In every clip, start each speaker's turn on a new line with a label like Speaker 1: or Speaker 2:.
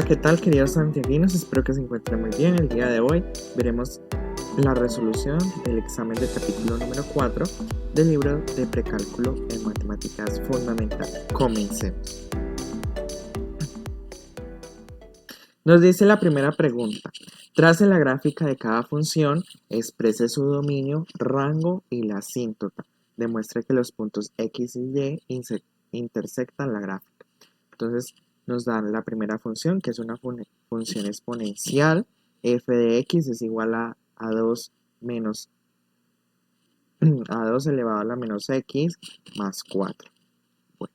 Speaker 1: ¿qué tal, queridos santiaguinos? Espero que se encuentren muy bien. El día de hoy veremos la resolución del examen de capítulo número 4 del libro de precálculo en matemáticas fundamental. Comencemos. Nos dice la primera pregunta. Trace la gráfica de cada función, exprese su dominio, rango y la asíntota. Demuestre que los puntos X y Y intersectan la gráfica. Entonces nos dan la primera función, que es una función exponencial. F de X es igual a 2 menos a 2 elevado a la menos X más 4. Bueno,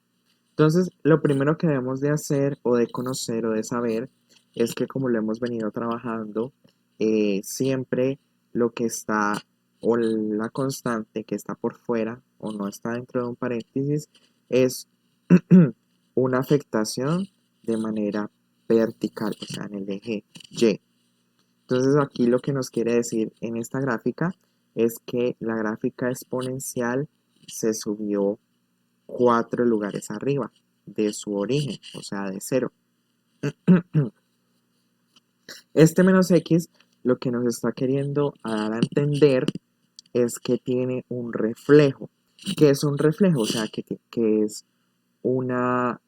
Speaker 1: entonces lo primero que debemos de hacer o de conocer o de saber es que, como lo hemos venido trabajando, siempre lo que está o la constante que está por fuera o no está dentro de un paréntesis es una afectación de manera vertical, o sea, en el eje Y. Entonces aquí lo que nos quiere decir en esta gráfica es que la gráfica exponencial se subió 4 lugares arriba de su origen, o sea, de 0. Este menos X lo que nos está queriendo dar a entender es que tiene un reflejo. ¿Qué es un reflejo? O sea, que es una...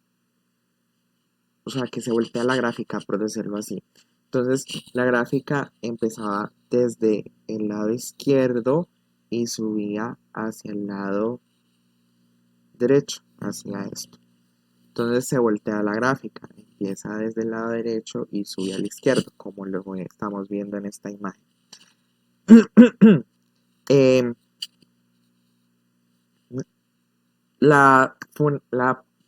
Speaker 1: O sea, que se voltea la gráfica, por decirlo así. Entonces, la gráfica empezaba desde el lado izquierdo y subía hacia el lado derecho, hacia esto. Entonces se voltea la gráfica, empieza desde el lado derecho y sube al izquierdo, como lo estamos viendo en esta imagen. eh, la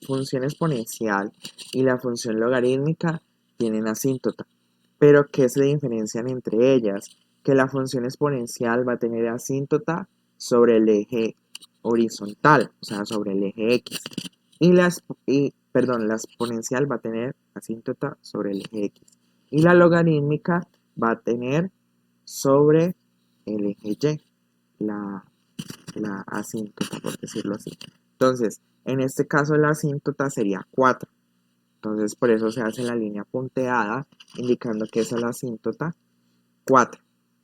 Speaker 1: función exponencial y la función logarítmica tienen asíntota, pero ¿qué se diferencian entre ellas? Que la función exponencial va a tener asíntota sobre el eje horizontal, o sea, sobre el eje X. La exponencial va a tener asíntota sobre el eje X. Y la logarítmica va a tener sobre el eje Y, la asíntota, por decirlo así. Entonces, en este caso la asíntota sería 4. Entonces, por eso se hace la línea punteada, indicando que esa es la asíntota 4,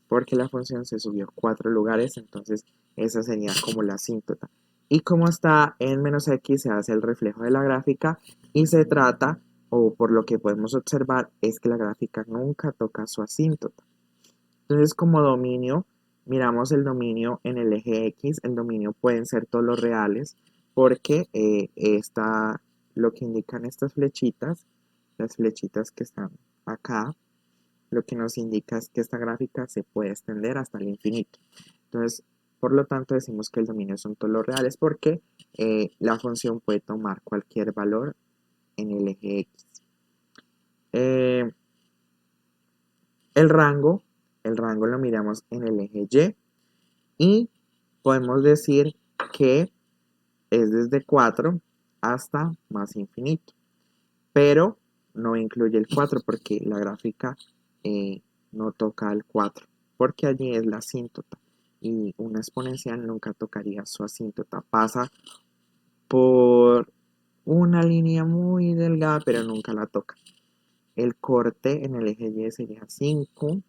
Speaker 1: porque la función se subió 4 lugares, entonces esa sería como la asíntota. Y como está en menos X, se hace el reflejo de la gráfica y se trata, o por lo que podemos observar, es que la gráfica nunca toca su asíntota. Entonces, como dominio, miramos el dominio en el eje X. El dominio pueden ser todos los reales, porque lo que indican estas flechitas, las flechitas que están acá, lo que nos indica es que esta gráfica se puede extender hasta el infinito. Entonces, por lo tanto, decimos que el dominio son todos los reales, porque la función puede tomar cualquier valor en el eje X. El rango lo miramos en el eje Y y podemos decir que es desde 4 hasta más infinito, pero no incluye el 4 porque la gráfica no toca el 4, porque allí es la asíntota y una exponencial nunca tocaría su asíntota, pasa por una línea muy delgada pero nunca la toca. El corte en el eje Y sería 5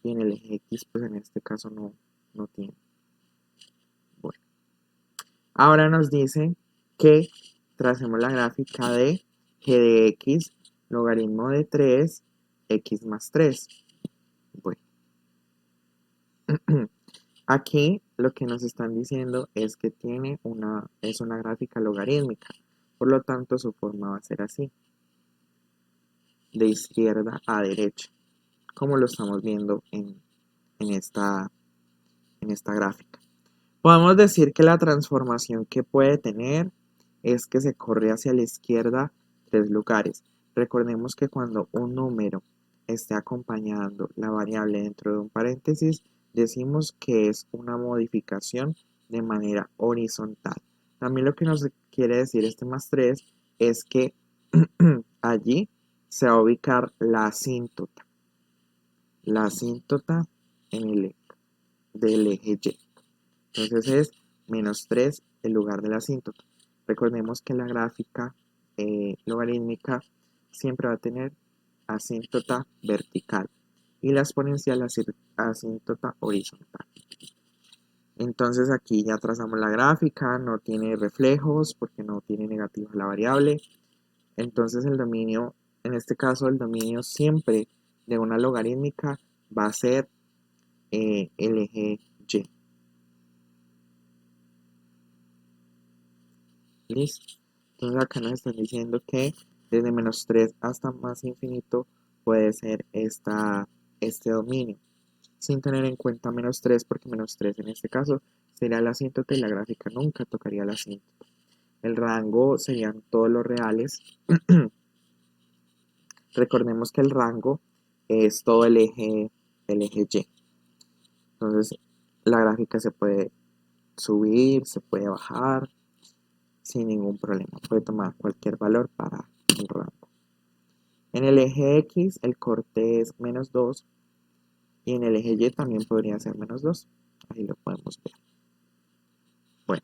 Speaker 1: y en el eje X pues en este caso no tiene. Bueno, ahora nos dice que tracemos la gráfica de g de x logaritmo de 3 x más 3. Bueno, aquí lo que nos están diciendo es que es una gráfica logarítmica, por lo tanto su forma va a ser así, de izquierda a derecha, como lo estamos viendo en esta gráfica. Podemos decir que la transformación que puede tener es que se corre hacia la izquierda 3 lugares. Recordemos que cuando un número esté acompañando la variable dentro de un paréntesis, decimos que es una modificación de manera horizontal. También lo que nos quiere decir este más 3 es que allí se va a ubicar la asíntota. La asíntota en el del eje Y. Entonces es menos 3 en lugar de la asíntota. Recordemos que la gráfica logarítmica siempre va a tener asíntota vertical y la exponencial asíntota horizontal. Entonces aquí ya trazamos la gráfica, no tiene reflejos porque no tiene negativa la variable. Entonces el dominio, en este caso el dominio siempre de una logarítmica va a ser el eje Y. Listo. Entonces acá nos están diciendo que desde menos 3 hasta más infinito puede ser este dominio, sin tener en cuenta menos 3 porque menos 3 en este caso sería la asíntota y la gráfica nunca tocaría la asíntota. El rango serían todos los reales. Recordemos que el rango es todo el eje Y. Entonces la gráfica se puede subir, se puede bajar sin ningún problema. Puede tomar cualquier valor para el rango. En el eje X el corte es menos 2 y en el eje Y también podría ser menos 2. Ahí lo podemos ver. Bueno,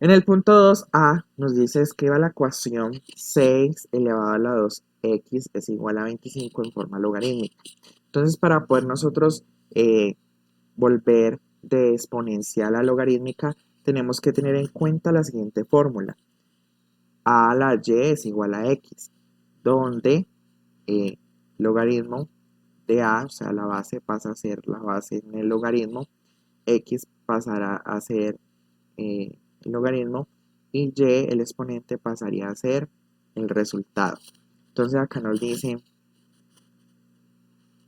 Speaker 1: en el punto 2a nos dice escriba la ecuación 6 elevado a la 2x es igual a 25 en forma logarítmica. Entonces para poder nosotros volver de exponencial a logarítmica tenemos que tener en cuenta la siguiente fórmula. A a la y es igual a x, donde logaritmo de a, o sea, la base pasa a ser la base en el logaritmo, x pasará a ser el logaritmo y y, el exponente, pasaría a ser el resultado. Entonces acá nos dice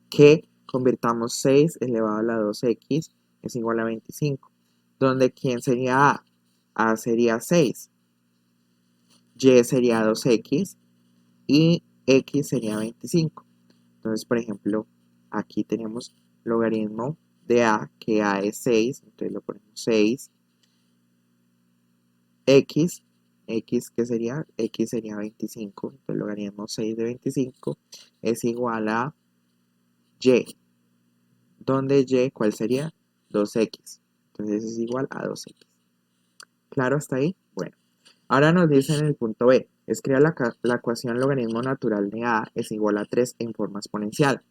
Speaker 1: que convirtamos 6 elevado a la 2x es igual a 25, donde ¿quién sería a? A sería 6, y sería 2x y x sería 25. Entonces, por ejemplo, aquí tenemos logaritmo de a, que a es 6, entonces lo ponemos 6, x, ¿qué sería? X sería 25, entonces logaritmo 6 de 25 es igual a y, donde y, ¿cuál sería? 2x, entonces es igual a 2x. ¿Claro hasta ahí? Bueno, ahora nos dice en el punto B, escriba la ecuación logaritmo natural de a es igual a 3 en forma exponencial.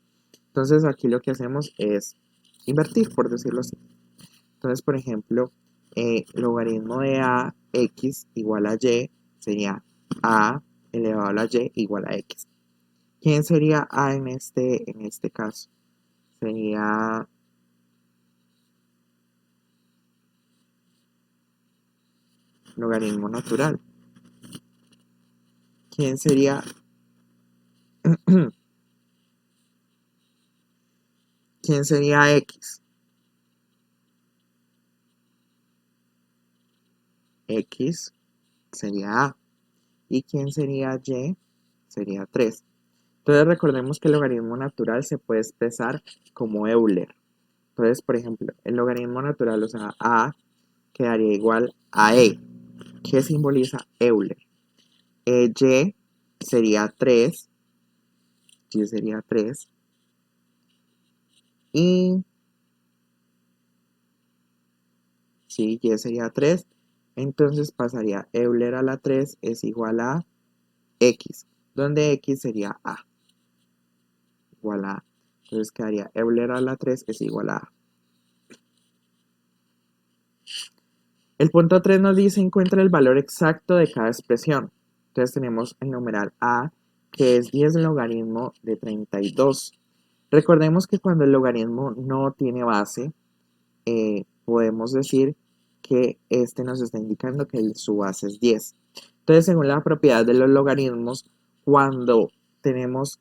Speaker 1: Entonces aquí lo que hacemos es invertir, por decirlo así. Entonces, por ejemplo, logaritmo de a, x igual a y, sería a elevado a la y igual a x. ¿Quién sería a en este caso? Sería logaritmo natural. ¿Quién sería? ¿Quién sería x? X sería a. ¿Y quién sería y? Sería 3. Entonces recordemos que el logaritmo natural se puede expresar como Euler. Entonces, por ejemplo, el logaritmo natural, o sea, a quedaría igual a e. ¿Qué simboliza Euler? Y sería 3. Y sería 3. Y sí, y sería 3. Entonces pasaría Euler a la 3 es igual a x, donde x sería a. Igual a. Entonces quedaría Euler a la 3 es igual a. El punto 3 nos dice encuentra el valor exacto de cada expresión. Entonces tenemos el numeral a, que es 10 logaritmo de 32. Recordemos que cuando el logaritmo no tiene base, podemos decir que este nos está indicando que su base es 10. Entonces, según la propiedad de los logaritmos, cuando tenemos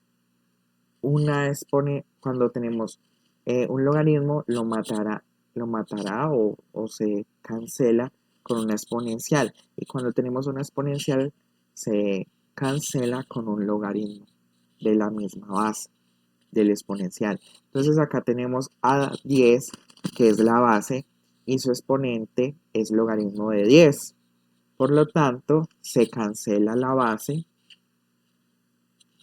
Speaker 1: cuando tenemos un logaritmo, lo matará o se cancela con una exponencial. Y cuando tenemos una exponencial, se cancela con un logaritmo de la misma base del exponencial. Entonces acá tenemos a 10, que es la base, y su exponente es logaritmo de 10. Por lo tanto, se cancela la base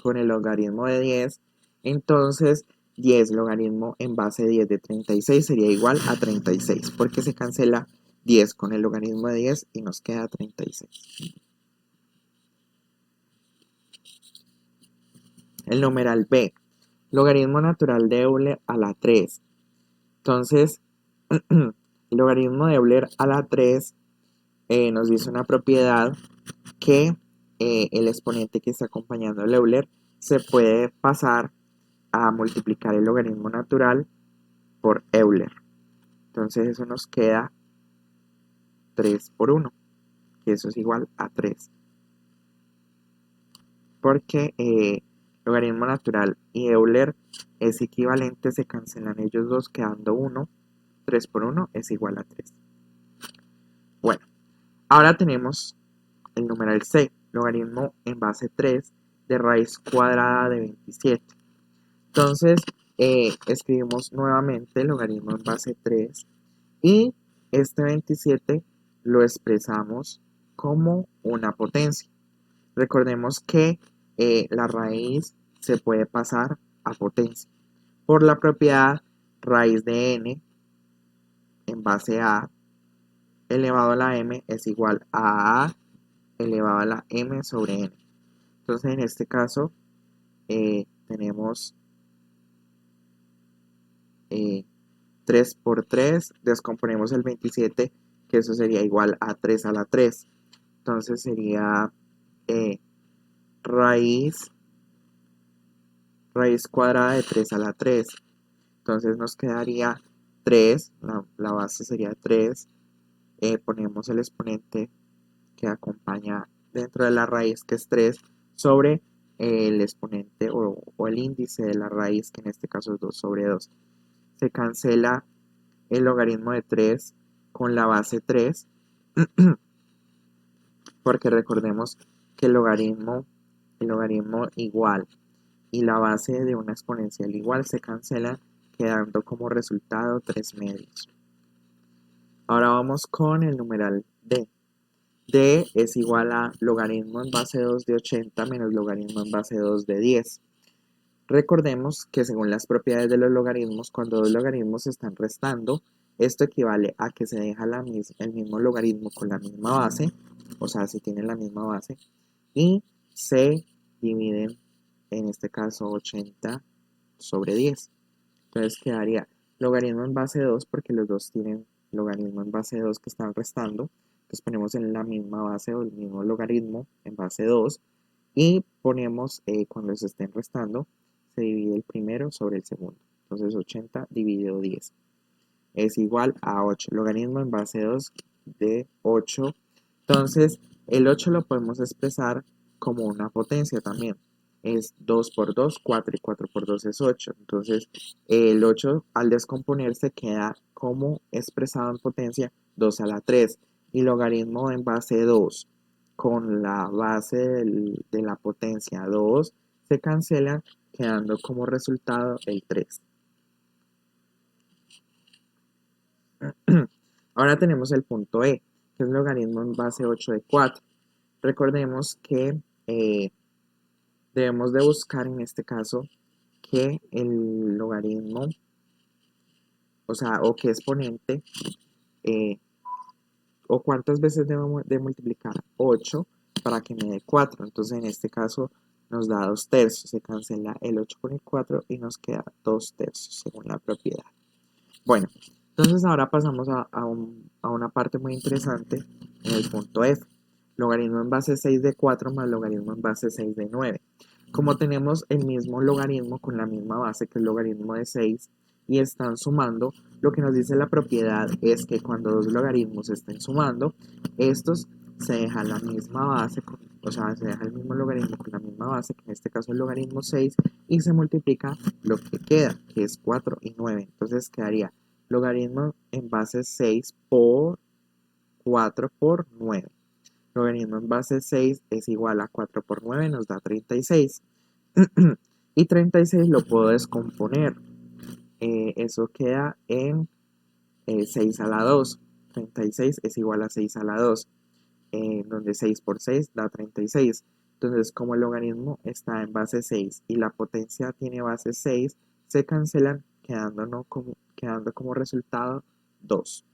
Speaker 1: con el logaritmo de 10. Entonces, 10 logaritmo en base de 10 de 36 sería igual a 36, porque se cancela 10 con el logaritmo de 10 y nos queda 36. El numeral b, logaritmo natural de Euler a la 3. Entonces, el logaritmo de Euler a la 3 nos dice una propiedad que el exponente que está acompañando el Euler se puede pasar a multiplicar el logaritmo natural por Euler. Entonces eso nos queda 3 por 1, que eso es igual a 3. Porque logaritmo natural y Euler es equivalente, se cancelan ellos dos quedando 1. 3 por 1 es igual a 3. Bueno, ahora tenemos el numeral c, logaritmo en base 3 de raíz cuadrada de 27. Entonces, escribimos nuevamente el logaritmo en base 3 y este 27 lo expresamos como una potencia. Recordemos que la raíz se puede pasar a potencia por la propiedad raíz de n en base a elevado a la m es igual a elevado a la m sobre n. Entonces, en este caso, tenemos 3 por 3, descomponemos el 27, que eso sería igual a 3 a la 3. Entonces sería raíz cuadrada de 3 a la 3. Entonces nos quedaría 3, la base sería 3, ponemos el exponente que acompaña dentro de la raíz, que es 3, sobre el exponente o el índice de la raíz, que en este caso es 2 sobre 2. Se cancela el logaritmo de 3 con la base 3, porque recordemos que el logaritmo igual y la base de una exponencial igual se cancelan, quedando como resultado 3 medios. Ahora vamos con el numeral d. d es igual a logaritmo en base 2 de 80 menos logaritmo en base 2 de 10. Recordemos que según las propiedades de los logaritmos, cuando dos logaritmos se están restando, esto equivale a que se deja el mismo logaritmo con la misma base, o sea, si tienen la misma base, y se dividen, en este caso, 80 sobre 10. Entonces quedaría logaritmo en base 2, porque los dos tienen logaritmo en base 2 que están restando. Entonces ponemos en la misma base o el mismo logaritmo en base 2 y ponemos, cuando se estén restando, se divide el primero sobre el segundo. Entonces 80 dividido 10 es igual a 8. Logaritmo en base 2 de 8. Entonces el 8 lo podemos expresar como una potencia también. Es 2 por 2, 4 y 4 por 2 es 8. Entonces el 8 al descomponerse queda como expresado en potencia 2 a la 3. Y logaritmo en base 2 con la base de la potencia 2 se cancelan, quedando como resultado el 3. Ahora tenemos el punto E, que es logaritmo en base 8 de 4. Recordemos que debemos de buscar en este caso que el logaritmo, o sea, o que exponente, o cuántas veces debemos de multiplicar 8 para que me dé 4. Entonces en este caso nos da 2 tercios, se cancela el 8 con el 4 y nos queda 2 tercios según la propiedad. Bueno, entonces ahora pasamos a una parte muy interesante en el punto F. Logaritmo en base 6 de 4 más logaritmo en base 6 de 9. Como tenemos el mismo logaritmo con la misma base, que es logaritmo de 6, y están sumando, lo que nos dice la propiedad es que cuando dos logaritmos estén sumando, estos se dejan la misma base, o sea, se deja el mismo logaritmo con la misma base, que en este caso es logaritmo 6, y se multiplica lo que queda, que es 4 y 9. Entonces quedaría logaritmo en base 6 por 4 por 9. Logaritmo en base 6 es igual a 4 por 9, nos da 36. Y 36 lo puedo descomponer. Eso queda en 6 a la 2. 36 es igual a 6 a la 2, donde 6 por 6 da 36. Entonces, como el logaritmo está en base 6 y la potencia tiene base 6, se cancelan quedando como resultado 2.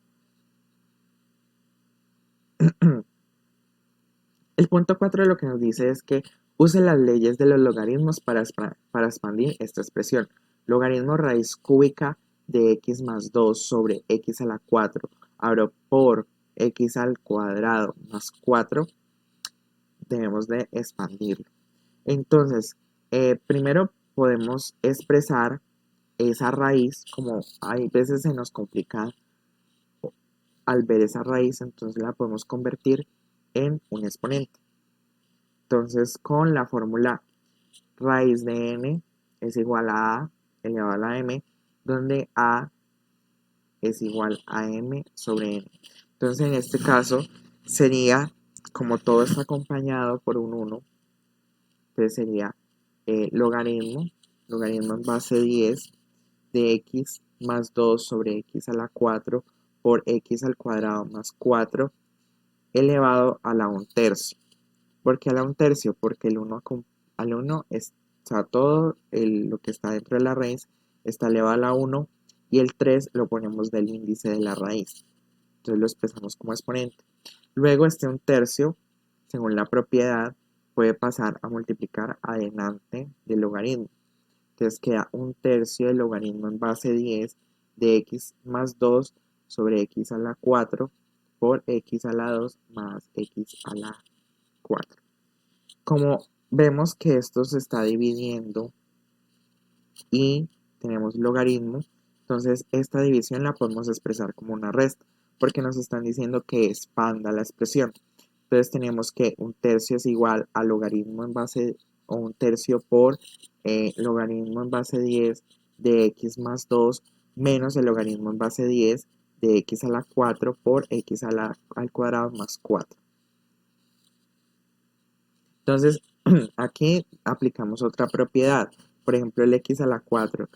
Speaker 1: El punto 4 lo que nos dice es que Use las leyes de los logaritmos para expandir esta expresión. Logaritmo raíz cúbica de x más 2 sobre x a la 4, abro por x al cuadrado más 4, debemos de expandirlo. Entonces, primero podemos expresar esa raíz, como hay veces se nos complica al ver esa raíz, entonces la podemos convertir en un exponente. Entonces, con la fórmula raíz de n es igual a a elevado a la m, donde a es igual a m sobre n. Entonces, en este caso, sería, como todo está acompañado por un 1, entonces sería logaritmo en base 10 de x más 2 sobre x a la 4 por x al cuadrado más 4 elevado a la 1/3. ¿Por qué a la 1/3? Porque el 1 al 1 está todo lo que está dentro de la raíz está elevado a la 1 y el 3 lo ponemos del índice de la raíz. Entonces lo expresamos como exponente. Luego este 1/3, según la propiedad, puede pasar a multiplicar adelante del logaritmo. Entonces queda 1/3 del logaritmo en base 10 de x más 2 sobre x a la 4 por x a la 2 más x a la 4. Como vemos que esto se está dividiendo y tenemos logaritmo, entonces esta división la podemos expresar como una resta, porque nos están diciendo que expanda la expresión. Entonces tenemos que 1/3 es igual a logaritmo en base, o 1/3 por logaritmo en base 10 de x más 2 menos el logaritmo en base 10 de x a la 4 por x al cuadrado más 4. Entonces, aquí aplicamos otra propiedad. Por ejemplo, el x a la 4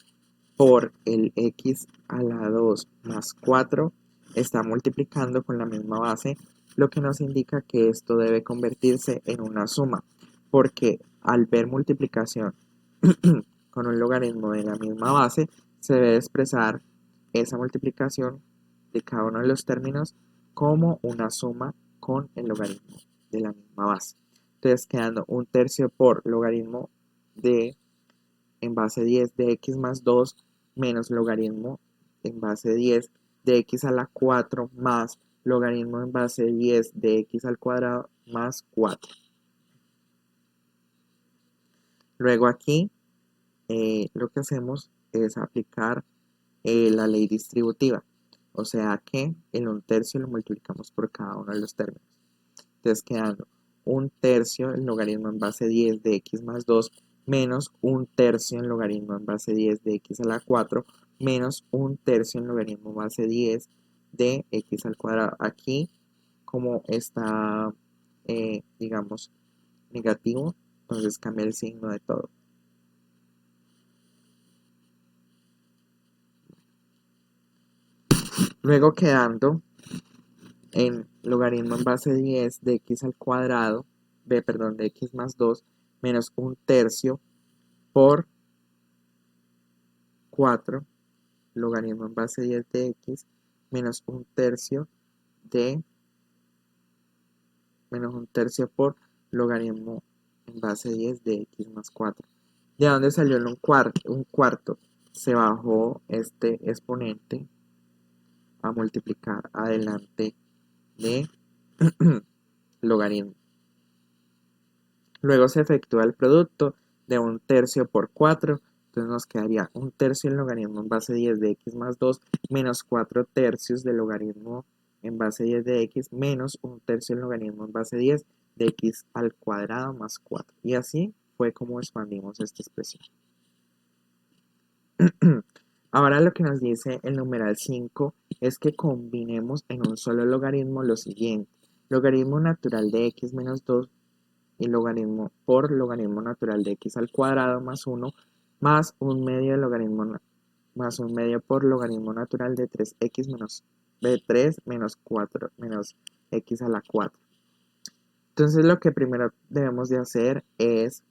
Speaker 1: por el x a la 2 más 4 está multiplicando con la misma base, lo que nos indica que esto debe convertirse en una suma, porque al ver multiplicación con un logaritmo de la misma base, se debe expresar esa multiplicación de cada uno de los términos como una suma con el logaritmo de la misma base. Entonces quedando 1/3 por logaritmo de en base 10 de x más 2 menos logaritmo en base 10 de x a la 4 más logaritmo en base 10 de x al cuadrado más 4. Luego aquí lo que hacemos es aplicar la ley distributiva, o sea que el 1/3 lo multiplicamos por cada uno de los términos. Entonces quedando 1/3 el logaritmo en base 10 de x más 2 menos 1/3 en logaritmo en base 10 de x a la 4 menos 1/3 en logaritmo en base 10 de x al cuadrado. Aquí, como está, digamos, negativo, entonces cambia el signo de todo. Luego quedando en logaritmo en base 10 de x al cuadrado, de x más 2 menos 1/3 por 4 logaritmo en base 10 de x menos 1/3 de menos 1/3 por logaritmo en base 10 de x más 4. ¿De dónde salió el 1/4? Se bajó este exponente a multiplicar adelante de logaritmo. Luego se efectúa el producto de 1/3 por 4, entonces nos quedaría 1/3 en logaritmo en base 10 de x más 2 menos 4/3 del logaritmo en base 10 de x menos 1/3 en logaritmo en base 10 de x al cuadrado más 4. Y así fue como expandimos esta expresión. Ahora lo que nos dice el numeral 5 es que combinemos en un solo logaritmo lo siguiente. Logaritmo natural de x menos 2 y logaritmo por logaritmo natural de x al cuadrado más 1 más un medio de logaritmo más un medio por logaritmo natural de 3x menos b3 menos 4 menos x a la 4. Entonces lo que primero debemos de hacer es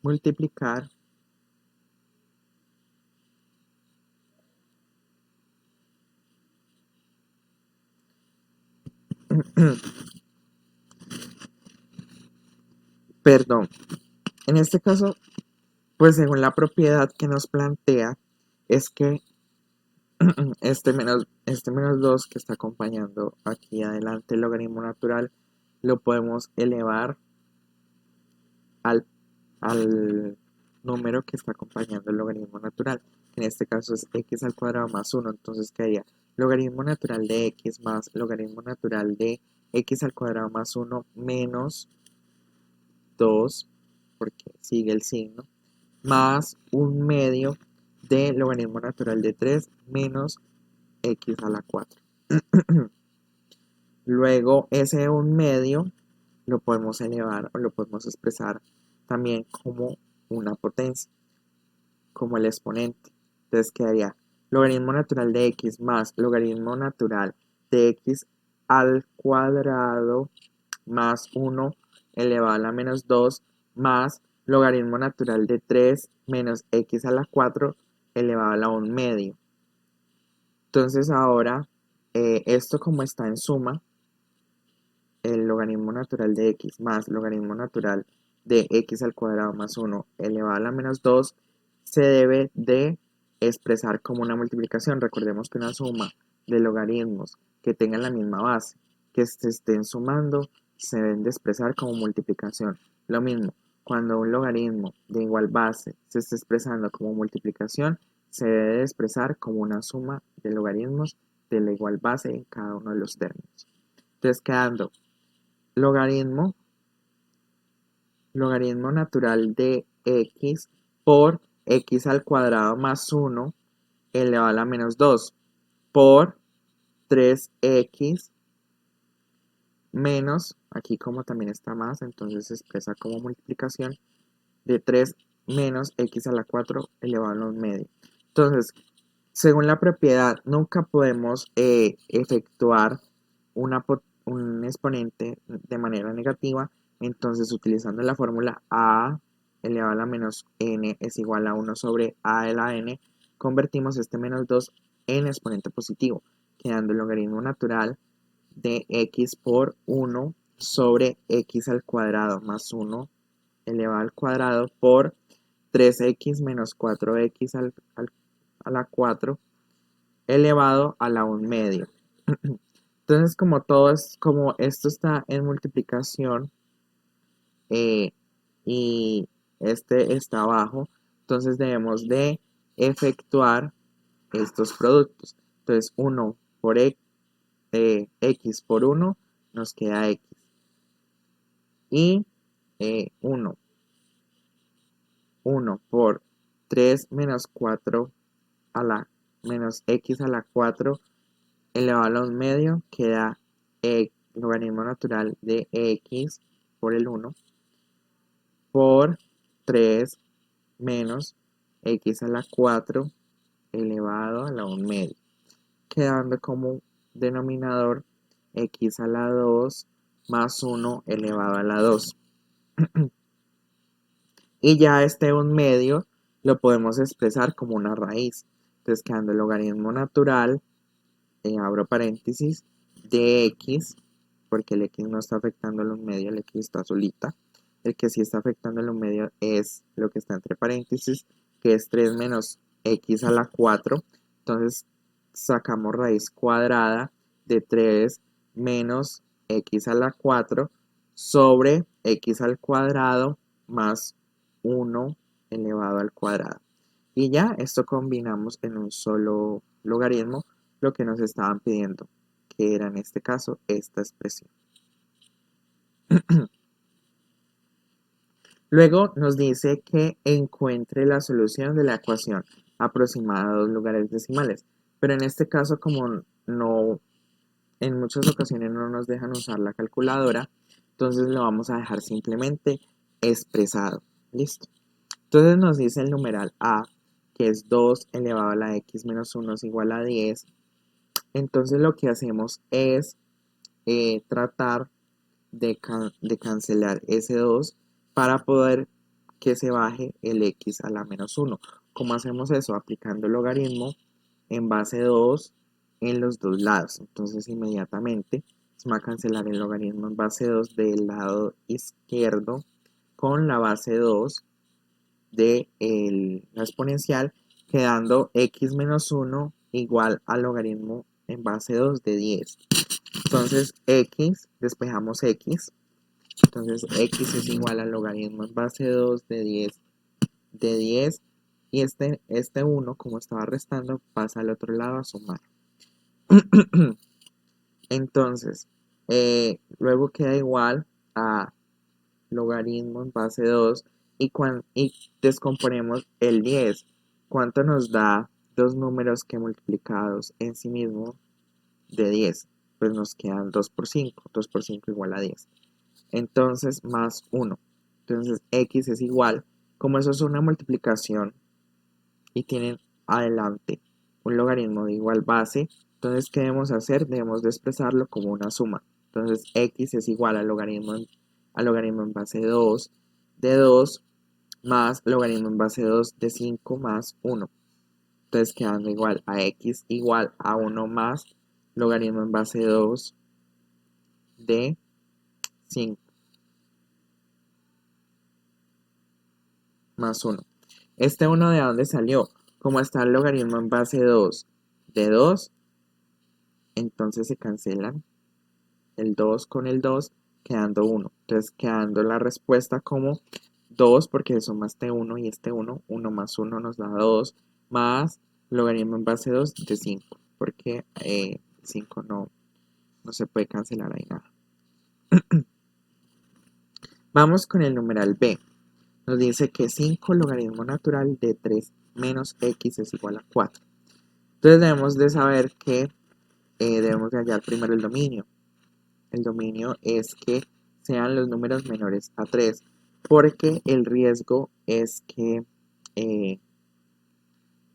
Speaker 1: multiplicar Perdón, en este caso, pues según la propiedad que nos plantea, es que este menos 2 que está acompañando aquí adelante el logaritmo natural, lo podemos elevar al, al número que está acompañando el logaritmo natural. En este caso es x al cuadrado más 1. Entonces quedaría logaritmo natural de x más logaritmo natural de x al cuadrado más 1 menos 2, porque sigue el signo, más un medio de logaritmo natural de 3 menos x a la 4. Luego ese un medio lo podemos elevar o lo podemos expresar también como una potencia, como el exponente. Entonces quedaría logaritmo natural de x más logaritmo natural de x al cuadrado más 1 elevado a la menos 2 más logaritmo natural de 3 menos x a la 4 elevado a la 1 medio. Entonces ahora esto como está en suma, el logaritmo natural de x más logaritmo natural de x al cuadrado más 1 elevado a la menos 2 se debe de expresar como una multiplicación. Recordemos que una suma de logaritmos que tengan la misma base, que se estén sumando, se deben de expresar como multiplicación. Lo mismo, cuando un logaritmo de igual base se esté expresando como multiplicación, se debe de expresar como una suma de logaritmos de la igual base en cada uno de los términos. Entonces quedando logaritmo natural de x por x al cuadrado más 1 elevado a la menos 2 por 3x menos, aquí como también está más, entonces se expresa como multiplicación de 3 menos x a la 4 elevado a la medio. Entonces, según la propiedad, nunca podemos efectuar un exponente de manera negativa. Entonces, utilizando la fórmula a elevado a la menos n es igual a 1 sobre a de la n, convertimos este menos 2 en exponente positivo, quedando el logaritmo natural de x por 1 sobre x al cuadrado más 1 elevado al cuadrado por 3x menos 4x a la 4 elevado a la 1 medio. Entonces, como esto está en multiplicación y este está abajo, entonces debemos de efectuar estos productos. Entonces, 1 por x por 1 nos queda x. Y 1 por 3 menos 4 a la menos x a la 4 elevado a la 1 medio queda el logaritmo natural de x por el 1 por 3 menos x a la 4 elevado a la 1 medio, quedando como denominador x a la 2 más 1 elevado a la 2. Y ya este 1 medio lo podemos expresar como una raíz. Entonces quedando el logaritmo natural, abro paréntesis, de x, porque el x no está afectando el 1 medio, el x está solita. El que sí está afectando el 1 medio es lo que está entre paréntesis, que es 3 menos x a la 4. Entonces sacamos raíz cuadrada de 3 menos x a la 4 sobre x al cuadrado más 1 elevado al cuadrado. Y ya esto combinamos en un solo logaritmo lo que nos estaban pidiendo, que era en este caso esta expresión. Luego nos dice que encuentre la solución de la ecuación aproximada a 2 lugares decimales, pero en este caso como no, en muchas ocasiones no nos dejan usar la calculadora, entonces lo vamos a dejar simplemente expresado. Listo. Entonces nos dice el numeral a, que es 2 elevado a la x menos 1 es igual a 10. Entonces lo que hacemos es tratar de cancelar ese 2 para poder que se baje el x a la menos 1. ¿Cómo hacemos eso? Aplicando el logaritmo en base 2 en los dos lados. Entonces inmediatamente Se va a cancelar el logaritmo en base 2 del lado izquierdo con la base 2 de la exponencial, quedando x menos 1 igual al logaritmo en base 2 de 10. Entonces x, despejamos x, entonces x es igual al logaritmo en base 2 de 10 y este 1, como estaba restando, pasa al otro lado a sumar. Entonces, luego queda igual a logaritmo en base 2 y descomponemos el 10. ¿Cuánto nos da dos números que multiplicados en sí mismo de 10? Pues nos quedan 2 por 5. 2 por 5 igual a 10. Entonces, más 1. Entonces, x es igual. Como eso es una multiplicación y tienen adelante un logaritmo de igual base, entonces, ¿qué debemos hacer? Debemos de expresarlo como una suma. Entonces, x es igual al logaritmo en base 2 de 2 más logaritmo en base 2 de 5 más 1. Entonces, quedando igual a x igual a 1 más logaritmo en base 2 de 5 más 1. ¿Este 1 de dónde salió? Como está el logaritmo en base 2 de 2, entonces se cancelan el 2 con el 2, quedando 1. Entonces quedando la respuesta como 2, porque sumaste 1 y este 1, 1 más 1 nos da 2, más logaritmo en base 2 de 5, porque 5 no se puede cancelar ahí nada. Vamos con el numeral B. Nos dice que 5 logaritmo natural de 3 menos x es igual a 4. Entonces debemos de saber que debemos de hallar primero el dominio. El dominio es que sean los números menores a 3, porque el riesgo es que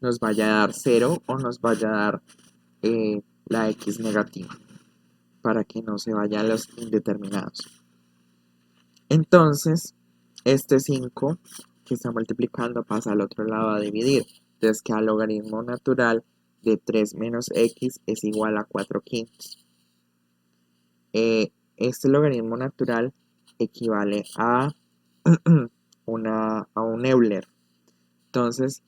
Speaker 1: nos vaya a dar 0 o nos vaya a dar la x negativa, para que no se vayan los indeterminados. Entonces, este 5 que está multiplicando pasa al otro lado a dividir. Entonces queda logaritmo natural de 3 menos x es igual a 4 quintos. Este logaritmo natural equivale a, a un Euler. Entonces,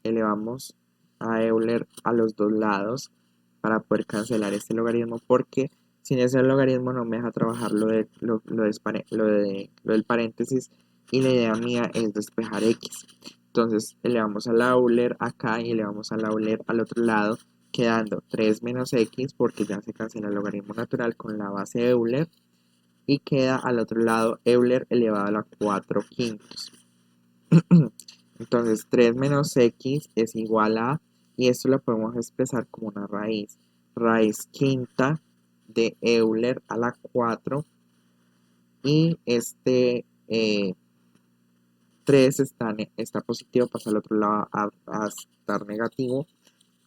Speaker 1: elevamos a Euler a los dos lados para poder cancelar este logaritmo, porque sin ese logaritmo no me deja trabajar lo del paréntesis, y la idea mía es despejar x. Entonces elevamos al Euler acá y elevamos al Euler al otro lado, quedando 3 menos x, porque ya se cancela el logaritmo natural con la base Euler, y queda al otro lado Euler elevado a la 4 quintos. Entonces 3 menos x es igual a, y esto lo podemos expresar como una raíz quinta de Euler a la 4, y este 3 está positivo, pasa al otro lado a estar negativo,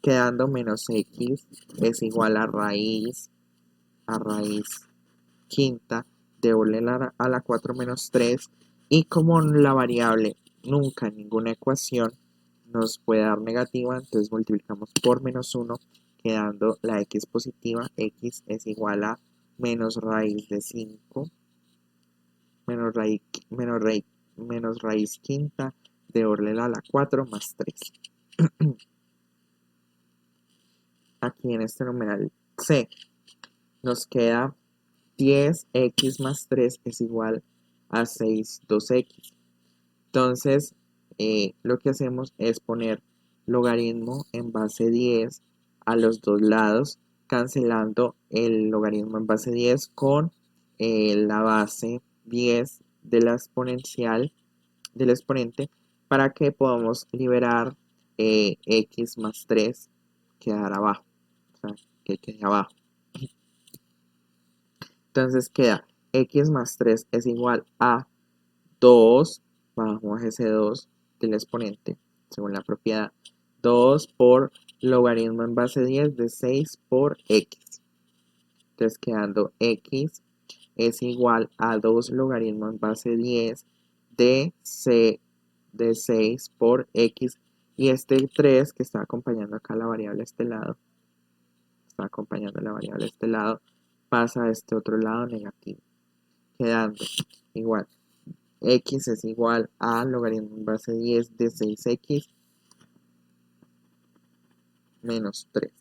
Speaker 1: quedando menos x es igual a raíz quinta de Euler a la 4 menos 3, y como la variable nunca en ninguna ecuación nos puede dar negativa, entonces multiplicamos por menos 1, quedando la x positiva. X es igual a menos raíz de 5, menos raíz quinta de Euler a la 4 más 3. Aquí en este numeral C nos queda 10x más 3 es igual a 6 2x. Entonces, lo que hacemos es poner logaritmo en base 10 a los dos lados, cancelando el logaritmo en base 10 con la base 10 de la exponencial del exponente, para que podamos liberar x más 3 quedar abajo, o sea, que quede abajo. Entonces queda x más 3 es igual a 2, bajamos ese 2 del exponente, según la propiedad, 2 por logaritmo en base 10 de 6 por x. Entonces quedando x es igual a 2 logaritmo en base 10 de 6 por x, y este 3 que está acompañando acá la variable a este lado, está acompañando la variable a este lado, pasa a este otro lado negativo, quedando igual. X es igual a logaritmo en base 10 de 6x menos 3.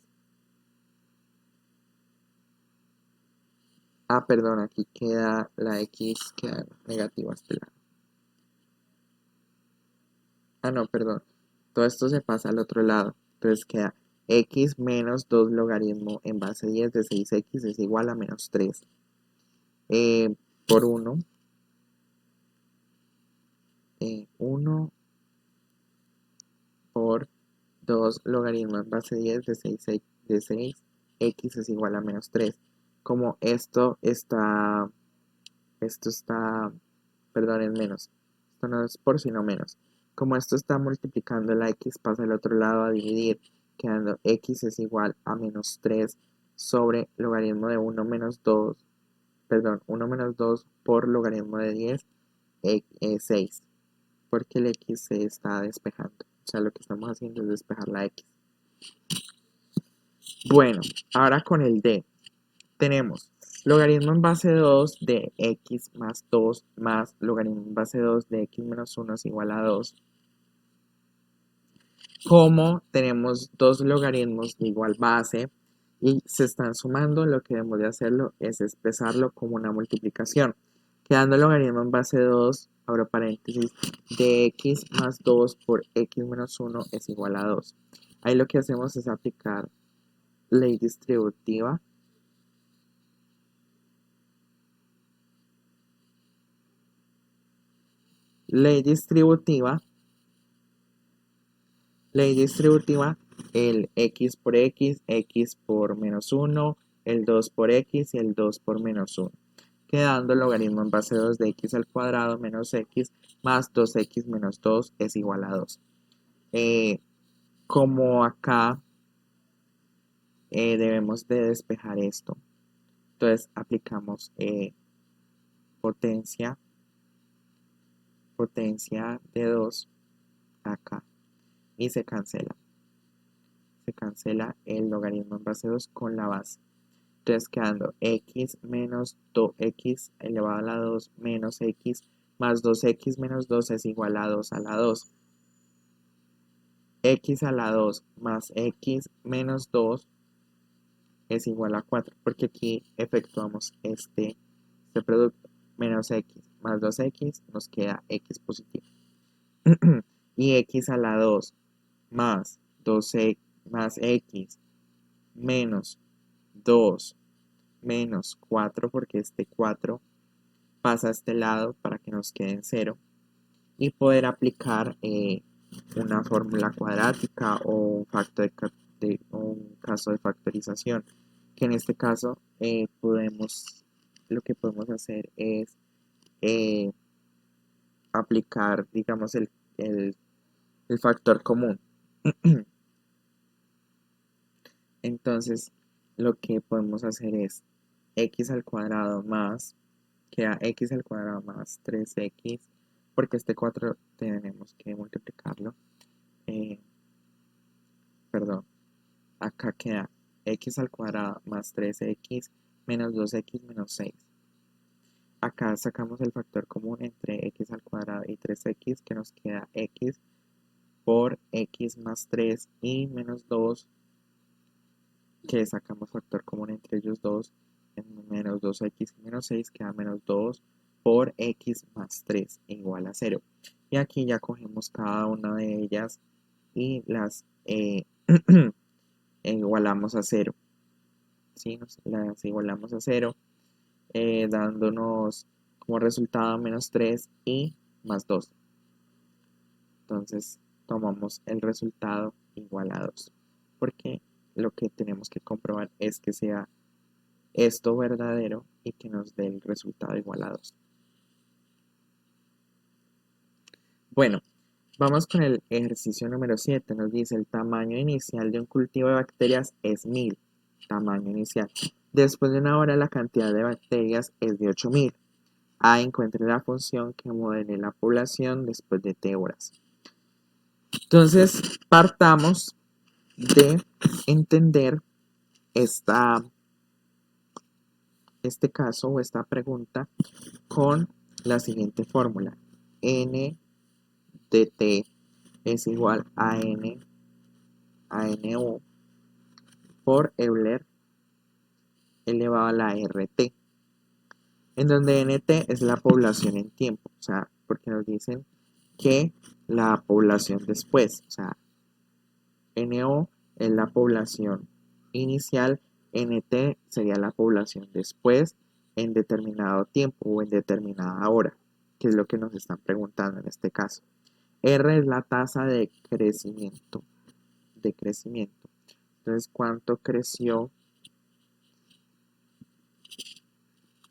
Speaker 1: Ah, perdón, aquí queda la x, queda negativa a este lado. Ah, no, perdón. Todo esto se pasa al otro lado. Entonces queda x menos 2 logaritmo en base 10 de 6x es igual a menos 3. Por 1. 1 por 2 logaritmo en base 10 de 6 x es igual a menos 3. Como esto está, perdón, es menos. Esto no es por sino menos. Como esto está multiplicando la x, pasa al otro lado a dividir, quedando x es igual a menos 3 sobre logaritmo de 1 menos 2, perdón, 1 menos 2 por logaritmo de 10, 6, porque el x se está despejando. O sea, lo que estamos haciendo es despejar la x. Bueno, ahora con el d. Tenemos logaritmo en base 2 de x más 2 más logaritmo en base 2 de x menos 1 es igual a 2. Como tenemos dos logaritmos de igual base y se están sumando, lo que debemos de hacerlo es expresarlo como una multiplicación. Quedando el logaritmo en base 2, abro paréntesis, de x más 2 por x menos 1 es igual a 2. Ahí lo que hacemos es aplicar ley distributiva. Ley distributiva, el x por x, x por menos 1, el 2 por x y el 2 por menos 1. Quedando el logaritmo en base 2 de x al cuadrado menos x más 2x menos 2 es igual a 2. Como acá debemos de despejar esto, entonces aplicamos potencia de 2 acá y se cancela. Se cancela el logaritmo en base 2 con la base. Entonces quedando x menos 2x elevado a la 2 menos x más 2x menos 2 es igual a 2 a la 2. X a la 2 más x menos 2 es igual a 4, porque aquí efectuamos este producto. Menos x más 2x nos queda x positivo. Y x a la 2 más 2x más x menos 2 menos 4, porque este 4 pasa a este lado para que nos quede en 0. Y poder aplicar una fórmula cuadrática o un caso de factorización, que en este caso lo que podemos hacer es aplicar, digamos, el factor común. Entonces, lo que podemos hacer es x al cuadrado más, queda x al cuadrado más 3x, porque este 4 tenemos que multiplicarlo. Perdón, acá queda x al cuadrado más 3x menos 2x menos 6. Acá sacamos el factor común entre x al cuadrado y 3x, que nos queda x por x más 3 y menos 2, que sacamos factor común entre ellos dos, en menos 2x y menos 6 queda menos 2 por x más 3 igual a 0. Y aquí ya cogemos cada una de ellas y las igualamos a 0. ¿Sí? Las igualamos a 0, dándonos como resultado menos 3 y más 2. Entonces tomamos el resultado igual a 2, porque lo que tenemos que comprobar es que sea esto verdadero y que nos dé el resultado igual a 2. Bueno, vamos con el ejercicio número 7. Nos dice el tamaño inicial de un cultivo de bacterias es 1000. Tamaño inicial. Después de una hora la cantidad de bacterias es de 8000. A, encuentre la función que modele la población después de t horas. Entonces, partamos de entender esta este caso o esta pregunta con la siguiente fórmula. N de T es igual a NO por Euler elevado a la RT, en donde NT es la población en tiempo, o sea, porque nos dicen que la población después, o sea, NO es la población inicial, NT sería la población después en determinado tiempo o en determinada hora, que es lo que nos están preguntando en este caso. R es la tasa de crecimiento, Entonces, ¿cuánto creció?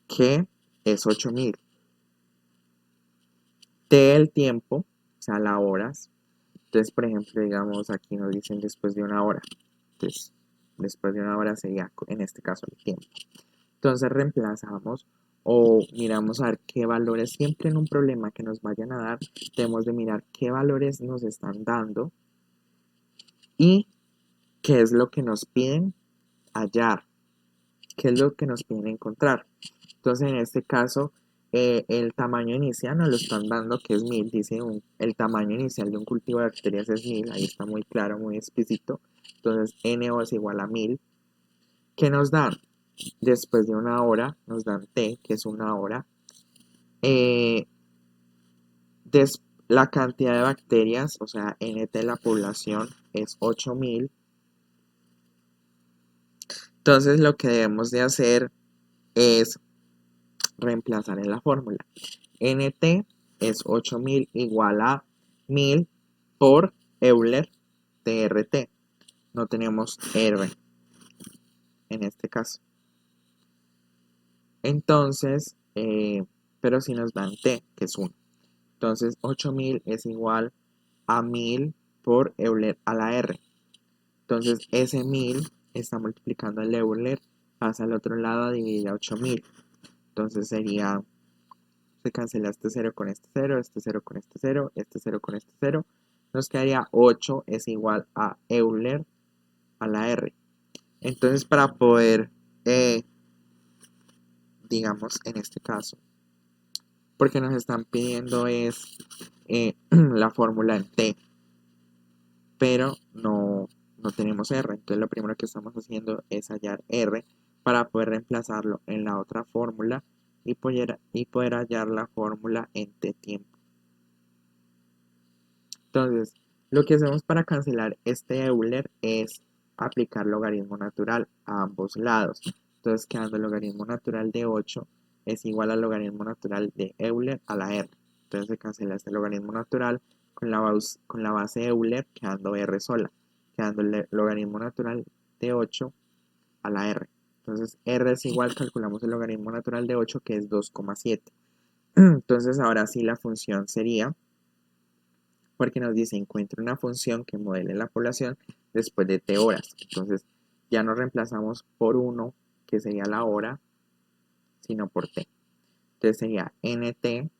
Speaker 1: Que es 8000. T el tiempo, o sea, las horas. Entonces, por ejemplo, digamos, aquí nos dicen después de una hora. Entonces, después de una hora sería, en este caso, el tiempo. Entonces, reemplazamos o miramos a ver qué valores, siempre en un problema que nos vayan a dar, tenemos de mirar qué valores nos están dando y qué es lo que nos piden hallar, qué es lo que nos piden encontrar. Entonces, en este caso, el tamaño inicial nos lo están dando, que es 1000. Dice el tamaño inicial de un cultivo de bacterias es 1000. Ahí está muy claro, muy explícito. Entonces, NO es igual a 1000. ¿Qué nos dan? Después de una hora, nos dan T, que es una hora. Eh, la cantidad de bacterias, o sea, NT de la población, es 8000. Entonces, lo que debemos de hacer es reemplazar en la fórmula. NT es 8000 igual a 1000 por Euler TRT. No tenemos R en este caso. Entonces, pero si nos dan T, que es 1. Entonces, 8000 es igual a 1000 por Euler a la R. Entonces, ese 1000 está multiplicando el Euler, pasa al otro lado a dividir a 8000. Entonces sería, se cancela este 0 con este 0, este 0 con este 0, este 0 con este 0. Nos quedaría 8 es igual a Euler a la R. Entonces, para poder, digamos, en este caso, porque nos están pidiendo es la fórmula en T, pero no tenemos R. Entonces, lo primero que estamos haciendo es hallar R para poder reemplazarlo en la otra fórmula y poder hallar la fórmula en T tiempo. Entonces, lo que hacemos para cancelar este Euler es aplicar logaritmo natural a ambos lados. Entonces, quedando el logaritmo natural de 8 es igual al logaritmo natural de Euler a la R. Entonces, se cancela este logaritmo natural con la base Euler, quedando R sola, quedando el logaritmo natural de 8 a la R. Entonces, R es igual, calculamos el logaritmo natural de 8, que es 2,7. Entonces, ahora sí la función sería, porque nos dice encuentre una función que modele la población después de t horas. Entonces ya no reemplazamos por 1, que sería la hora, sino por t. Entonces sería nt,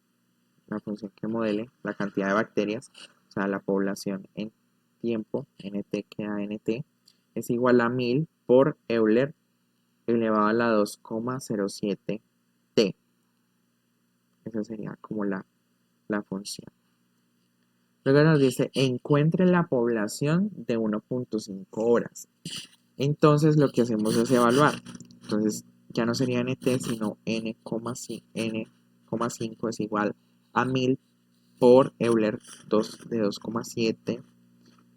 Speaker 1: la función que modele la cantidad de bacterias, o sea, la población en tiempo, nt queda nt, es igual a 1000 por Euler elevado a la 2,07 t. Esa sería como la función. Luego nos dice, encuentre la población de 1.5 horas. Entonces lo que hacemos es evaluar. Entonces ya no sería nt, sino n,5 es igual a 1000 por Euler de 2,7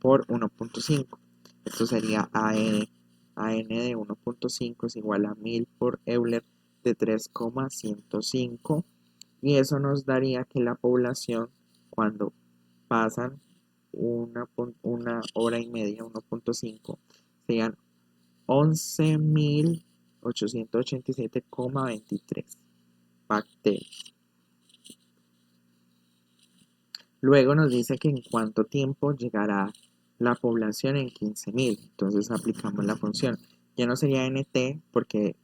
Speaker 1: por 1.5. Esto sería AN de 1.5 es igual a 1000 por Euler de 3,105. Y eso nos daría que la población, cuando pasan una hora y media, 1.5, serían 11.887,23 bacterias. Luego nos dice que en cuánto tiempo llegará la población en 15.000. Entonces aplicamos la función. Ya no sería nt porque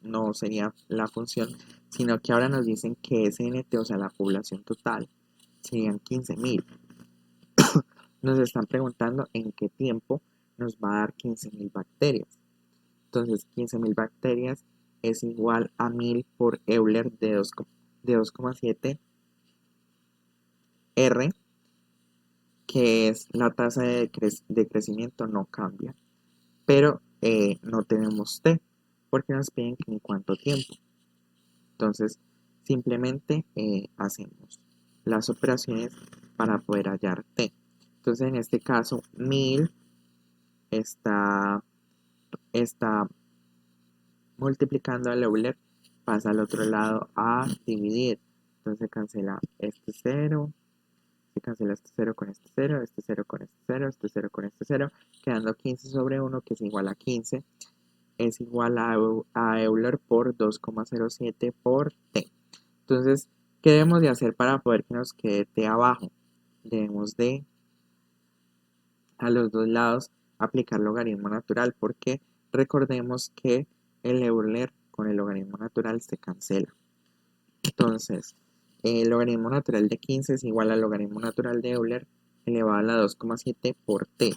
Speaker 1: no sería la función, sino que ahora nos dicen que es nt, o sea, la población total, serían 15.000. Nos están preguntando en qué tiempo nos va a dar 15.000 bacterias. Entonces, 15.000 bacterias es igual a 1000 por Euler de 2,7 R, que es la tasa de crecimiento, no cambia, pero no tenemos T, porque nos piden que en cuánto tiempo. Entonces, simplemente hacemos las operaciones para poder hallar T. Entonces, en este caso, 1000 está multiplicando al Euler, pasa al otro lado a dividir. Entonces, se cancela este 0, se cancela este 0 con este 0, este 0 con este 0, este 0 con este 0, quedando 15 sobre 1, que es igual a 15, es igual a Euler por 2,07 por T. Entonces, ¿qué debemos de hacer para poder que nos quede T abajo? Debemos de, a los dos lados, aplicar logaritmo natural, porque recordemos que el Euler con el logaritmo natural se cancela. Entonces, el logaritmo natural de 15 es igual al logaritmo natural de Euler elevado a la 2,7 por T.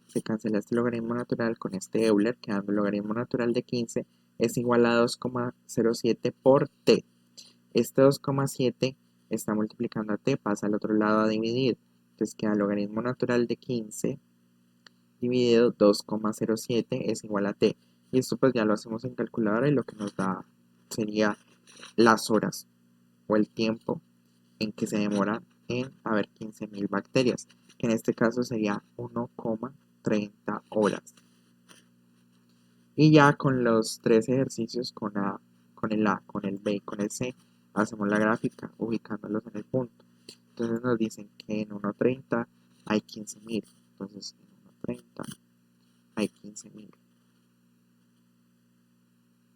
Speaker 1: Se cancela este logaritmo natural con este Euler, quedando el logaritmo natural de 15 es igual a 2,07 por T. Este 2,7 está multiplicando a T, pasa al otro lado a dividir. Entonces queda el logaritmo natural de 15 dividido 2,07 es igual a T. Y esto pues ya lo hacemos en calculadora y lo que nos da sería las horas o el tiempo en que se demora en haber 15.000 bacterias, que en este caso sería 1,30 horas. Y ya con los tres ejercicios, con el A, con el B y con el C, hacemos la gráfica ubicándolos en el punto. Entonces nos dicen que en 1,30 hay 15.000. Entonces en 1,30 hay 15.000.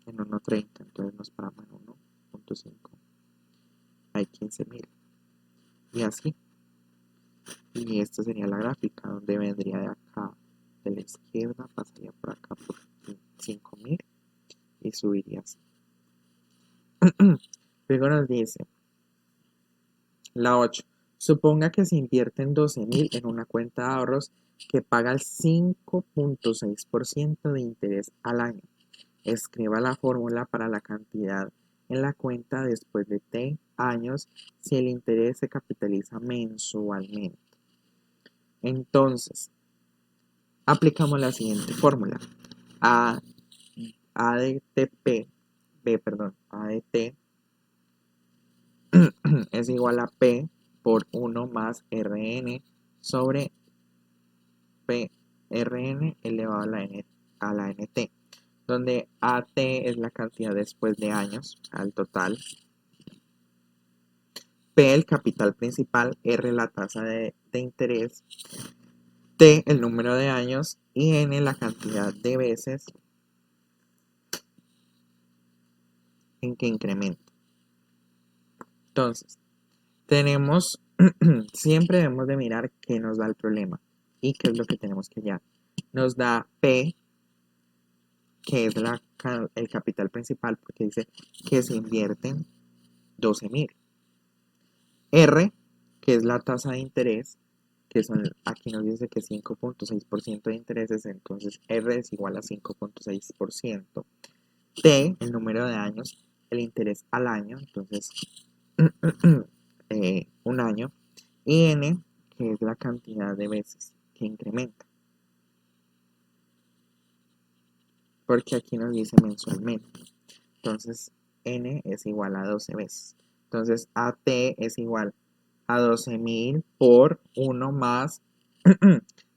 Speaker 1: En 1,30, entonces nos paramos en 1,5. Hay 15.000. Y así. Y esta sería la gráfica, donde vendría de acá, de la izquierda, pasaría por acá por 5.000 y subiría así. Luego nos dice, la 8. Suponga que se invierten 12.000 en una cuenta de ahorros que paga el 5,6% de interés al año. Escriba la fórmula para la cantidad en la cuenta después de T años si el interés se capitaliza mensualmente. Entonces, aplicamos la siguiente fórmula. A de TP, A de T es igual a P por 1 más Rn sobre Rn elevado a la nt, donde AT es la cantidad después de años, al total, P el capital principal, R la tasa de interés, T el número de años y N la cantidad de veces en que incrementa. Entonces, tenemos, siempre debemos de mirar qué nos da el problema y qué es lo que tenemos que hallar. Nos da P, que es el capital principal, porque dice que se invierten 12.000. R, que es la tasa de interés, que aquí nos dice que 5,6% de intereses, entonces R es igual a 5,6%. T, el número de años, el interés al año, entonces un año. Y N, que es la cantidad de veces que incrementa. Porque aquí nos dice mensualmente. Entonces, N es igual a 12 veces. Entonces, AT es igual a 12.000 por 1 más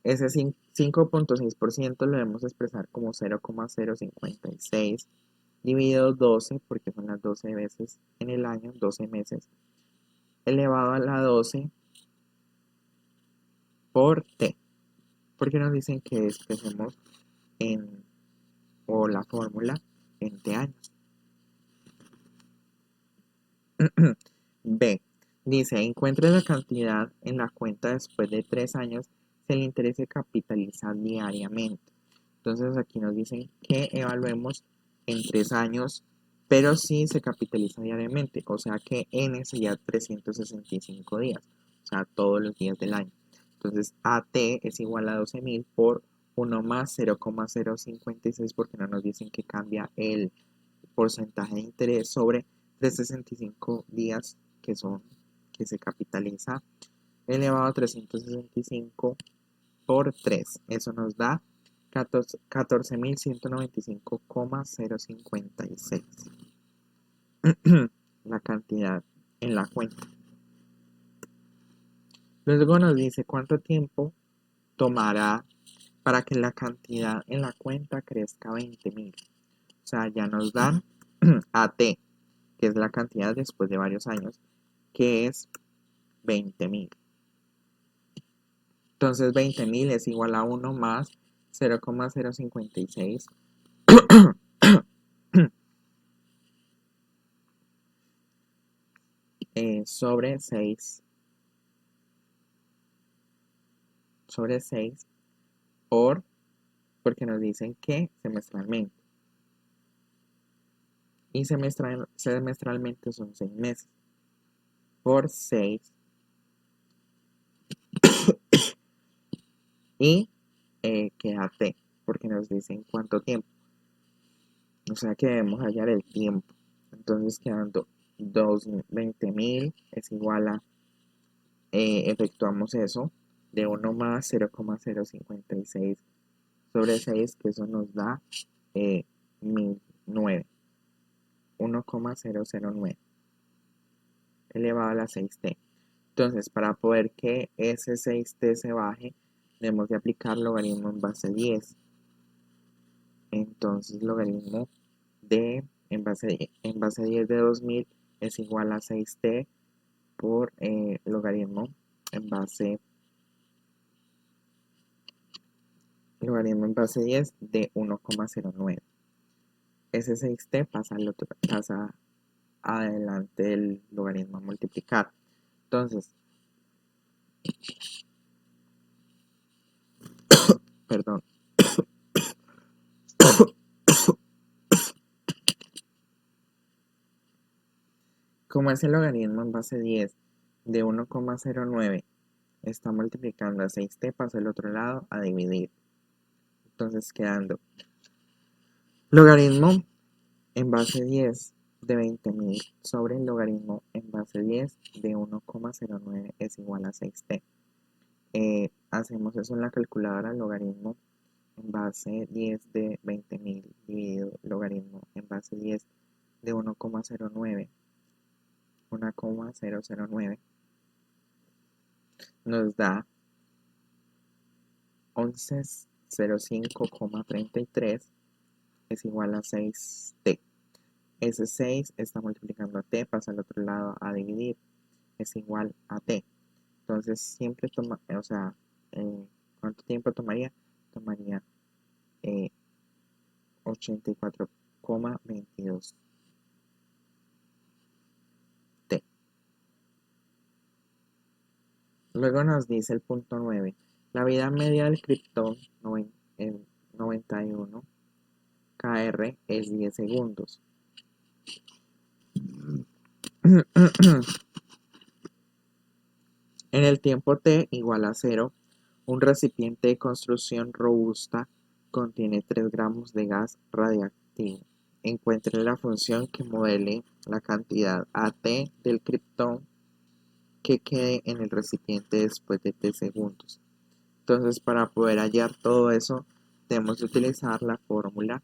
Speaker 1: ese 5,6% lo debemos expresar como 0,056 dividido 12, porque son las 12 veces en el año, 12 meses, elevado a la 12 por T. Porque nos dicen que expresemos o la fórmula en T años. B. Dice, encuentre la cantidad en la cuenta después de 3 años si el interés se capitaliza diariamente. Entonces aquí nos dicen que evaluemos en 3 años, pero si se capitaliza diariamente, o sea que N sería 365 días, o sea, todos los días del año. Entonces AT es igual a 12.000 por 1 más 0,056 porque no nos dicen que cambia porcentaje de interés sobre 365 días que se capitaliza elevado a 365 por 3. Eso nos da 14.195,056 la cantidad en la cuenta. Luego nos dice cuánto tiempo tomará para que la cantidad en la cuenta crezca a 20.000. O sea, ya nos dan AT, que es la cantidad después de varios años, que es 20.000. Entonces 20.000 es igual a 1 más 0,056 sobre 6 porque nos dicen que semestralmente. Y semestralmente son 6 meses. Por 6. Y queda T, porque nos dicen cuánto tiempo. O sea que debemos hallar el tiempo. Entonces quedando 20.000 es igual a, efectuamos eso, de 1 más 0,056 sobre 6, que eso nos da 1009. 1,009 elevado a la 6t. Entonces, para poder que ese 6t se baje, debemos de aplicar logaritmo en base 10. Entonces, logaritmo en base 10 de 2000 es igual a 6t por logaritmo en base 10 de 1,09. Ese 6t pasa adelante del logaritmo a multiplicar. Entonces, perdón. Como ese logaritmo en base 10 de 1,09 está multiplicando a 6t, pasa al otro lado a dividir. Entonces quedando logaritmo en base 10 de 20.000 sobre el logaritmo en base 10 de 1,09 es igual a 6t. Hacemos eso en la calculadora, logaritmo en base 10 de 20.000 dividido logaritmo en base 10 de 1,09 nos da 1105,33 es igual a 6t. Ese 6 está multiplicando a t, pasa al otro lado a dividir, es igual a t. Entonces siempre toma, o sea, ¿cuánto tiempo tomaría? Tomaría 84,22 t. Luego nos dice el punto 9. La vida media del criptón 91 KR es 10 segundos. En el tiempo t igual a 0, un recipiente de construcción robusta contiene 3 gramos de gas radiactivo. Encuentre la función que modele la cantidad AT del criptón que quede en el recipiente después de t segundos. Entonces, para poder hallar todo eso, debemos utilizar la fórmula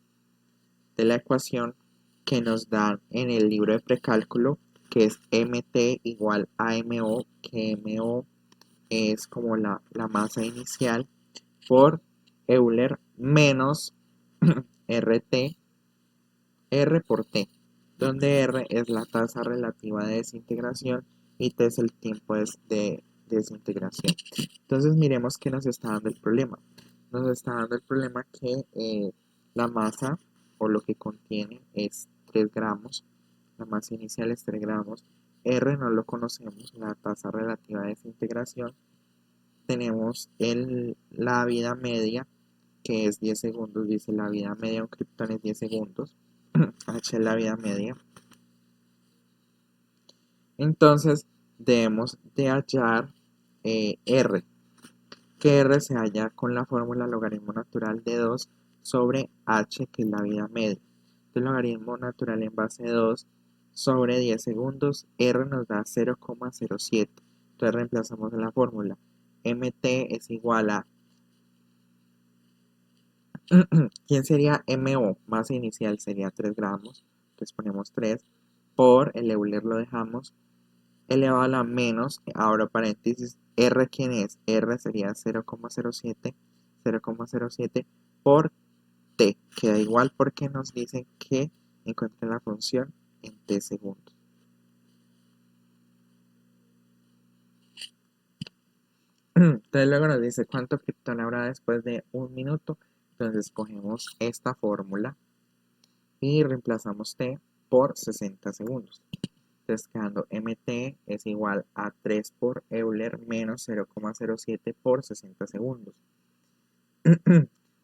Speaker 1: de la ecuación que nos dan en el libro de precálculo, que es MT igual a MO, que MO es como la masa inicial, por Euler menos RT, R por T, donde R es la tasa relativa de desintegración y T es el tiempo de desintegración. Entonces miremos qué nos está dando el problema. Nos está dando el problema que la masa o lo que contiene es 3 gramos, la masa inicial es 3 gramos, R no lo conocemos, la tasa relativa de desintegración. Tenemos la vida media, que es 10 segundos, dice la vida media de un criptón es 10 segundos, H es la vida media. Entonces debemos de hallar R, que R se halla con la fórmula logaritmo natural de 2 sobre H, que es la vida media. El logaritmo natural en base 2 sobre 10 segundos, R nos da 0,07. Entonces reemplazamos en la fórmula. MT es igual a... ¿Quién sería MO? Masa inicial sería 3 gramos. Entonces ponemos 3 por el Euler lo dejamos elevado a la menos, ahora paréntesis, R, ¿quién es? R sería 0,07 por T, queda igual porque nos dicen que encuentren la función en T segundos. Entonces luego nos dice cuánto kriptón habrá después de 1 minuto, entonces cogemos esta fórmula y reemplazamos T por 60 segundos. Entonces quedando MT es igual a 3 por Euler menos 0,07 por 60 segundos.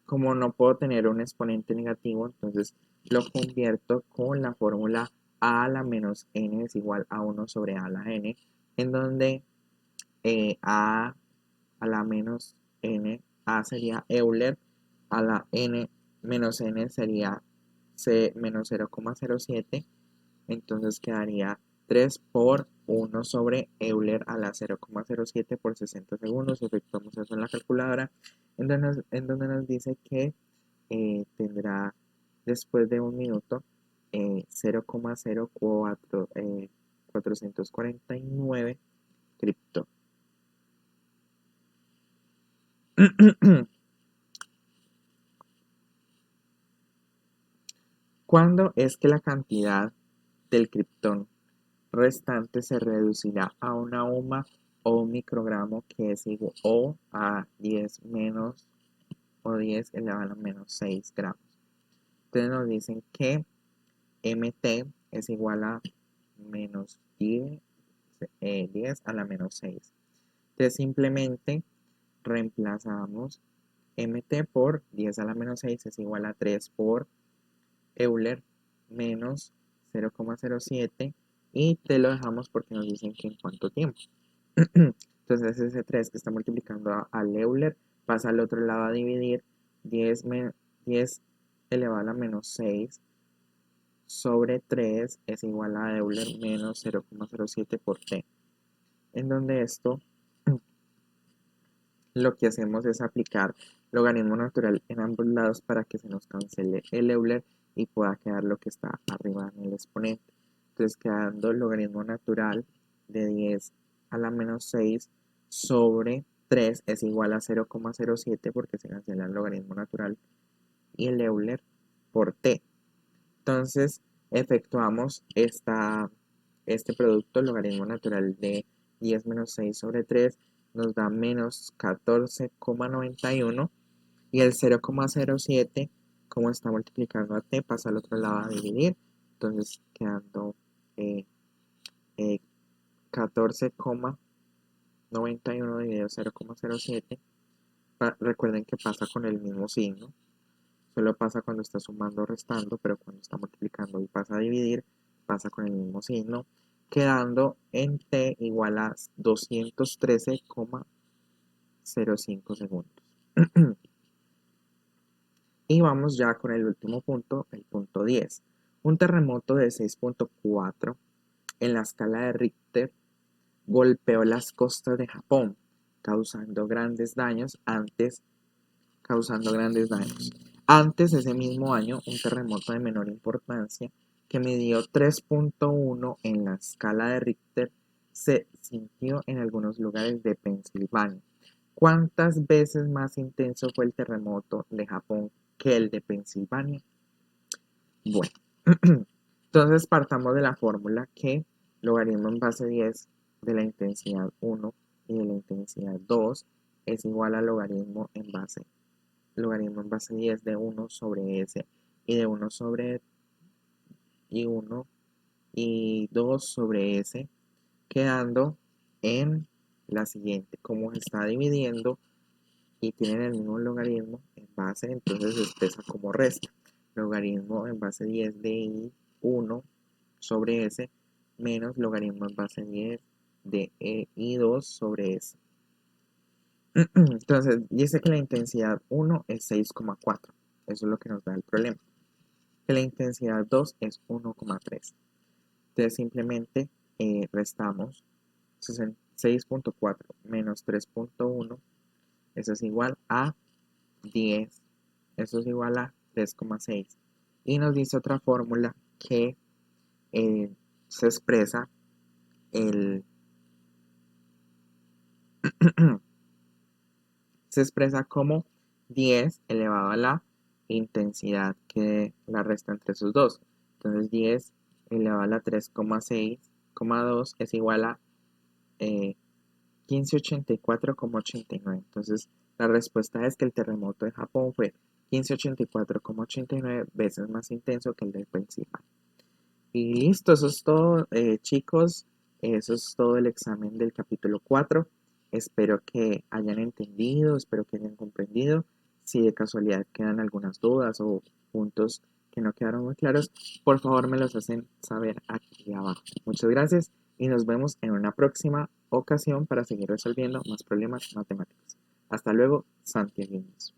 Speaker 1: Como no puedo tener un exponente negativo, entonces lo convierto con la fórmula a la menos n es igual a 1 sobre a la n, en donde a la menos n, a sería Euler, a la n menos n sería c menos 0,07, entonces quedaría 3 por 1 sobre Euler a la 0,07 por 60 segundos. Efectuamos eso en la calculadora, en donde nos dice que tendrá después de 1 minuto 0,0449 cripto. ¿Cuándo es que la cantidad del criptón restante se reducirá a una ohm o un microgramo que es igual o a 10 menos o 10 elevado a la menos 6 gramos? Entonces nos dicen que MT es igual a menos 10 a la menos 6. Entonces simplemente reemplazamos MT por 10 a la menos 6 es igual a 3 por Euler menos 0,07 y te lo dejamos porque nos dicen que en cuánto tiempo. Entonces ese 3 que está multiplicando al Euler pasa al otro lado a dividir 10 elevado a la menos 6 sobre 3 es igual a Euler menos 0,07 por T. En donde esto lo que hacemos es aplicar logaritmo natural en ambos lados para que se nos cancele el Euler y pueda quedar lo que está arriba en el exponente. Entonces quedando el logaritmo natural de 10 a la menos 6 sobre 3 es igual a 0,07 porque se cancela el logaritmo natural y el Euler por T. Entonces efectuamos este producto, logaritmo natural de 10 menos 6 sobre 3 nos da menos 14,91 y el 0,07 como está multiplicando a t pasa al otro lado a dividir, entonces quedando 14,91 dividido 0,07. Recuerden que pasa con el mismo signo, solo pasa cuando está sumando o restando, pero cuando está multiplicando y pasa a dividir pasa con el mismo signo, quedando en t igual a 213,05 segundos. Y vamos ya con el último punto, el punto 10. Un terremoto de 6.4 en la escala de Richter golpeó las costas de Japón, causando grandes daños. Antes, ese mismo año, un terremoto de menor importancia que midió 3.1 en la escala de Richter se sintió en algunos lugares de Pensilvania. ¿Cuántas veces más intenso fue el terremoto de Japón que el de Pensilvania? Bueno, entonces partamos de la fórmula que logaritmo en base 10 de la intensidad 1 y de la intensidad 2 es igual a logaritmo en base 10 de 1 sobre s y de 1 sobre y 1 y 2 sobre s, quedando en la siguiente. Como se está dividiendo y tienen el mismo logaritmo en base, entonces se expresa como resta. Logaritmo en base 10 de I1 sobre S menos logaritmo en base 10 de I2 sobre S. Entonces dice que la intensidad 1 es 6,4. Eso es lo que nos da el problema. que la intensidad 2 es 1,3. Entonces simplemente restamos 6.4 menos 3.1, eso es igual a 10, eso es igual a 3,6. Y nos dice otra fórmula que se expresa el se expresa como 10 elevado a la intensidad que la resta entre esos dos. Entonces 10 elevado a la 3,6,2 es igual a 1584,89. Entonces la respuesta es que el terremoto de Japón fue 1584,89 veces más intenso que el del principal. Y listo, eso es todo, chicos. Eso es todo el examen del capítulo 4. Espero que hayan entendido, espero que hayan comprendido. Si de casualidad quedan algunas dudas o puntos que no quedaron muy claros, por favor me los hacen saber aquí abajo. Muchas gracias y nos vemos en una próxima ocasión para seguir resolviendo más problemas matemáticos. Hasta luego, santiagueños.